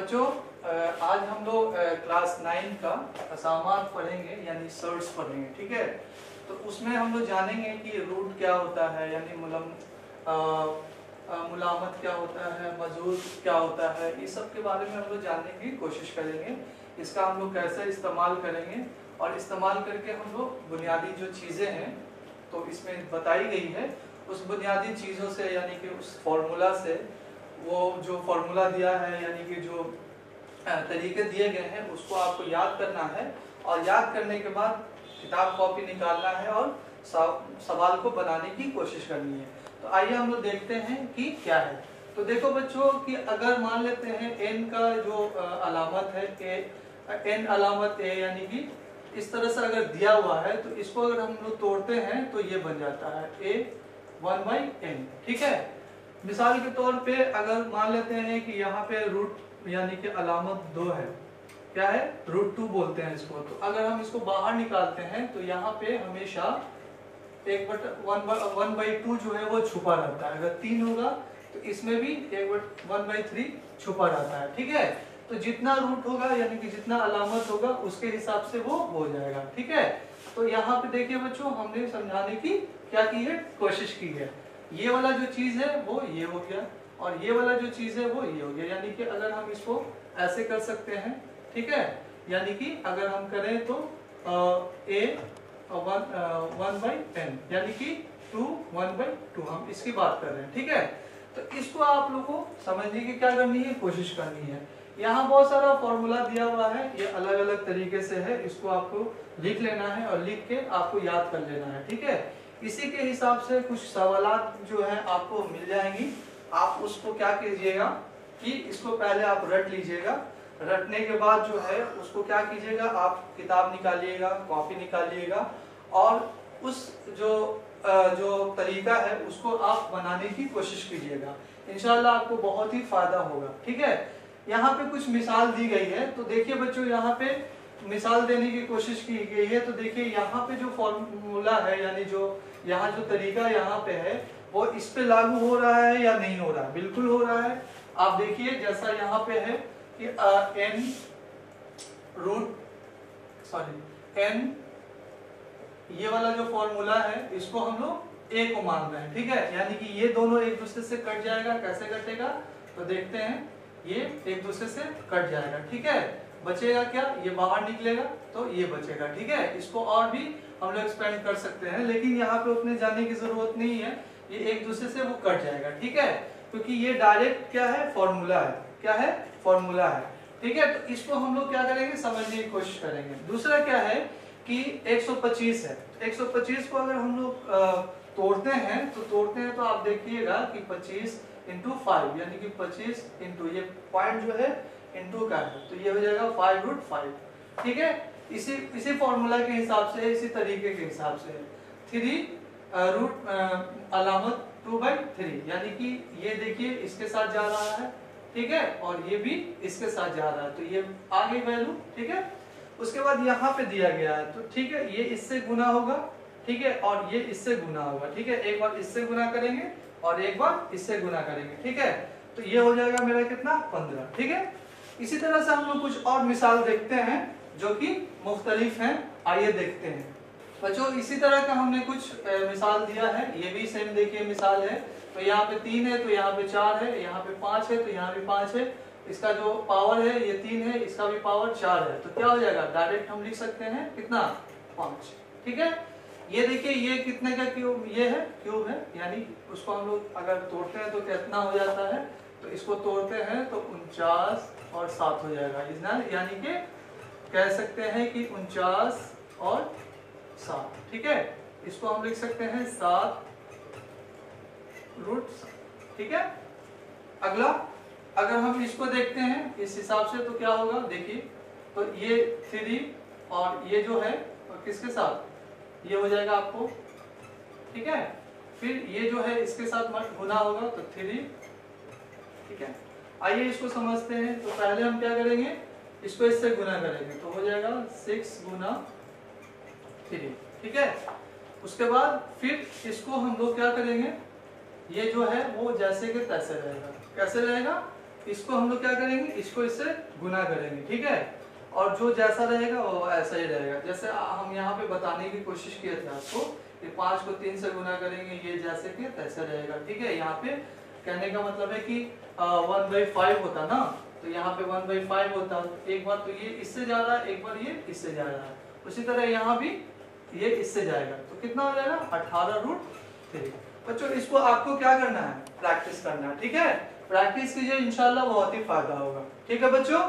बच्चों आज हम लोग क्लास 9 का असामात पढ़ेंगे यानी सर्ट्स पढ़ेंगे, ठीक है। तो उसमें हम लोग जानेंगे कि रूट क्या होता है, यानी मुलामत क्या होता है, मजूर क्या होता है, ये सब के बारे में हम लोग जानने की कोशिश करेंगे। इसका हम लोग कैसे इस्तेमाल करेंगे और इस्तेमाल करके हम लोग बुनियादी जो चीज़ें हैं तो इसमें बताई गई है उस बुनियादी चीज़ों से, यानी कि उस फॉर्मूला से, वो जो फॉर्मूला दिया है यानी कि जो तरीके दिए गए हैं उसको आपको याद करना है और याद करने के बाद किताब कॉपी निकालना है और सवाल को बनाने की कोशिश करनी है। तो आइए हम लोग देखते हैं कि क्या है। तो देखो बच्चों कि अगर मान लेते हैं n का जो अलामत है n अलामत a, यानी कि इस तरह से अगर दिया हुआ है तो इसको अगर हम लोग तोड़ते हैं तो ये बन जाता है a 1/n, ठीक है। मिसाल के तौर पे अगर मान लेते हैं कि यहाँ पे रूट यानी कि अलामत 2 है, क्या है, √2 बोलते हैं इसको। तो अगर हम इसको बाहर निकालते हैं तो यहाँ पे हमेशा 1/2 जो है वो छुपा रहता है। अगर 3 होगा तो इसमें भी 1/3 छुपा रहता है, ठीक है। तो जितना रूट होगा यानी कि जितना अलामत होगा उसके हिसाब से वो हो जाएगा, ठीक है। तो यहाँ पे देखिए बच्चों हमने समझाने की क्या की है, कोशिश की है। ये वाला जो चीज है वो ये हो गया और ये वाला जो चीज है वो ये हो गया, यानी कि अगर हम इसको ऐसे कर सकते हैं, ठीक है। यानी कि अगर हम करें तो a 1/n यानी कि 2 1/2 हम इसकी बात कर रहे हैं, ठीक है। तो इसको आप लोगों को समझने की क्या करनी है, कोशिश करनी है। यहाँ बहुत सारा फॉर्मूला दिया हुआ है, ये अलग अलग तरीके से है, इसको आपको लिख लेना है और लिख के आपको याद कर लेना है, ठीक है। इसी के हिसाब से कुछ सवालात जो है आपको मिल जाएंगी। आप उसको क्या कीजिएगा कि इसको पहले आप रट लीजिएगा, रटने के बाद जो है उसको क्या कीजिएगा, आप किताब निकालिएगा, कॉपी निकालिएगा और उस जो तरीका है उसको आप बनाने की कोशिश कीजिएगा। इंशाल्लाह आपको बहुत ही फायदा होगा, ठीक है। यहाँ पे कुछ मिसाल दी गई है, तो देखिए बच्चों यहाँ पे मिसाल देने की कोशिश की गई है। तो देखिए यहाँ पे जो फॉर्मूला है यानी जो यहाँ जो तरीका यहाँ पे है वो इस पे लागू हो रहा है या नहीं हो रहा है, बिल्कुल हो रहा है। आप देखिए जैसा यहाँ पे है कि n ये वाला जो फॉर्मूला है इसको हम लोग a को मान रहे हैं, ठीक है। यानी कि ये दोनों एक दूसरे से कट जाएगा, कैसे कटेगा तो देखते हैं, ये एक दूसरे से कट जाएगा, ठीक है। बचेगा क्या, ये बाहर निकलेगा तो ये बचेगा, ठीक है। इसको और भी हम लोग एक्सपेंड कर सकते हैं लेकिन यहाँ पे उतने जाने की जरूरत नहीं है, ये एक दूसरे से वो कट जाएगा, ठीक है। क्योंकि ये डायरेक्ट क्या है, फॉर्मूला है, क्या है, फॉर्मूला है, ठीक है। तो इसको हम लोग क्या करेंगे, समझने की कोशिश करेंगे। दूसरा क्या है कि 125 है, 125 को अगर हम लोग तोड़ते हैं तो आप देखिएगा कि 25 × 5 यानी कि 25 इंटू ये पॉइंट जो है इंटू का है तो ये हो जाएगा 5√5, ठीक है। इसी फॉर्मूला के हिसाब से, इसी तरीके के हिसाब से 3 रूट अलामत 2/3 यानी कि ये देखिए इसके साथ जा रहा है, ठीक है, और ये भी इसके साथ जा रहा है तो ये आ गई वैल्यू, ठीक है। उसके बाद यहाँ पे दिया गया है तो ठीक है, ये इससे गुना होगा, ठीक है, और ये इससे गुना होगा, ठीक है। एक बार इससे गुना करेंगे और एक बार इससे गुना करेंगे, ठीक है। तो ये हो जाएगा मेरा कितना, 15, ठीक है। इसी तरह से हम लोग कुछ और मिसाल देखते हैं जो कि मुख्तलिफ हैं, आइए देखते हैं बच्चों। इसी तरह का हमने कुछ मिसाल दिया है, ये भी सेम देखिए मिसाल है। तो यहाँ पे 3 है तो यहाँ पे 4 है, यहाँ पे 5 है तो यहाँ भी 5 है, इसका जो पावर है ये 3 है, इसका भी पावर 4 है। तो क्या हो जाएगा, डायरेक्ट हम लिख सकते हैं कितना, 5, ठीक है। ये देखिए ये कितने का क्यूब, ये है क्यूब है, यानी उसको हम लोग अगर तोड़ते हैं तो कितना हो जाता है, तो इसको तोड़ते हैं तो 49 और 7 हो जाएगा, यानी कि कह सकते हैं कि 49 और 7, ठीक है। इसको हम लिख सकते हैं 7 रूट, ठीक है। अगला अगर हम इसको देखते हैं इस हिसाब से तो क्या होगा, देखिए तो ये 3 और ये जो है किसके साथ, ये हो जाएगा आपको, ठीक है। फिर ये जो है इसके साथ गुना होगा तो 3, ठीक है। आइए इसको समझते हैं। तो पहले हम क्या करेंगे, इसको इससे गुना करेंगे तो हो जाएगा 6 × 3, ठीक है। उसके बाद फिर इसको हम लोग क्या करेंगे, ये जो है वो जैसे कि तैसे रहेगा, कैसे रहेगा, इसको हम लोग क्या करेंगे, इसको इससे गुना करेंगे, ठीक है। और जो जैसा रहेगा वो ऐसा ही रहेगा। जैसे हम यहाँ पे बताने की कोशिश किए थे आपको कि 5 को 3 से गुना करेंगे, ये जैसे कि तैसे रहेगा, ठीक है। यहाँ पे कहने का मतलब है कि 1/5 होता ना, तो यहाँ पे 1/5 होता। एक बार तो ये इससे जा रहा है, एक बार ये इससे जा रहा है, उसी तरह यहाँ भी ये इससे जाएगा, तो कितना हो जाएगा 18√3। बच्चों इसको आपको क्या करना है, प्रैक्टिस करना है, ठीक है। प्रैक्टिस कीजिए, इंशाल्लाह बहुत ही फायदा होगा, ठीक है बच्चों।